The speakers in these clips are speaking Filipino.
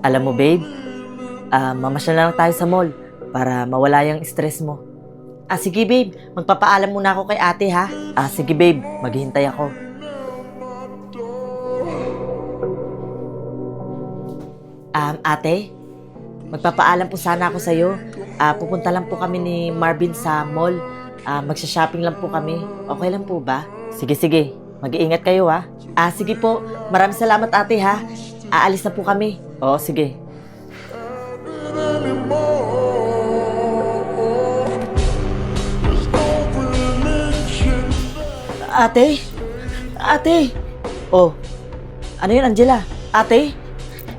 Alam mo, babe, mamasyal na lang tayo sa mall para mawala yung stress mo. Sige, babe. Magpapaalam muna ako kay ate, ha? Sige, babe. Maghihintay ako. Ate, magpapaalam po sana ako sa'yo. Pupunta lang po kami ni Marvin sa mall. Magsha-shopping lang po kami. Okay lang po ba? Sige, sige. Mag-iingat kayo, ha? Sige po. Maraming salamat, ate, ha? Aalis na po kami. Oo, sige. Ate? Ate? Oh, ano yun, Angela? Ate?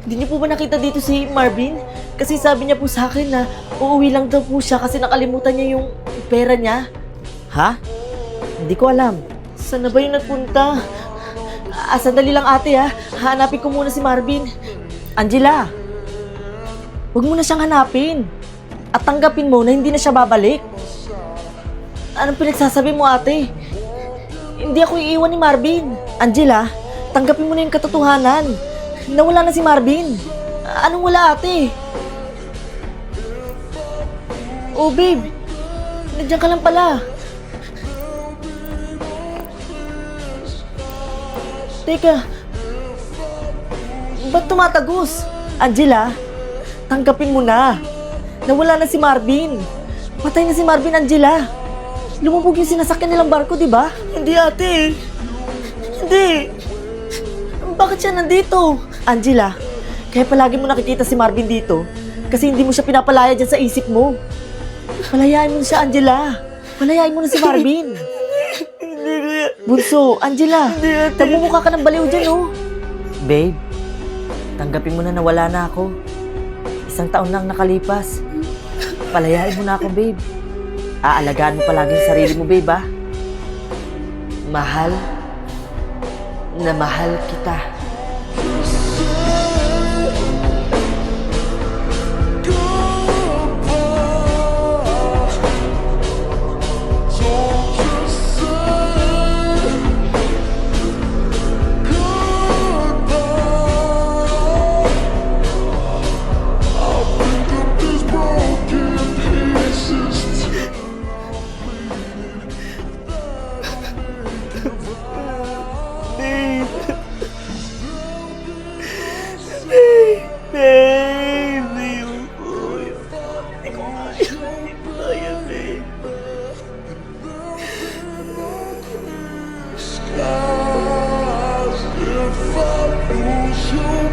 Hindi niyo po ba nakita dito si Marvin? Kasi sabi niya po sa akin na uuwi lang daw po siya kasi nakalimutan niya yung pera niya. Ha? Hindi ko alam. Saan na ba yung nagpunta? Sandali lang, ate, ha? Hanapin ko muna si Marvin. Angela, huwag mo na siyang hanapin. At tanggapin mo na hindi na siya babalik. Anong pinagsasabi mo, ate? Hindi ako iiwan ni Marvin. Angela, tanggapin mo na yung katotohanan. Nawala na si Marvin. Anong wala, ate? Oh, babe. Nandiyan ka lang pala. Teka. Ba't tumatagos? Angela, tanggapin mo na. Nawala na si Marvin. Patay na si Marvin, Angela. Lumubog yung sinasakyan nilang barko, di ba? Hindi, ate. Hindi. Bakit siya nandito? Angela, kaya palagi mo nakikita si Marvin dito kasi hindi mo siya pinapalaya dyan sa isip mo. Palayain mo na siya, Angela. Palayain mo na si Marvin. Hindi, kuya. Bunso, Angela, nagmumukha ka ng baliw dyan, oh. Babe, tanggapin mo na nawala na ako. 1 taon lang nakalipas. Palayain mo na ako, babe. Aalagaan mo palagi yung sarili mo, babe, ah. Mahal na mahal kita. Skies, if I lose you.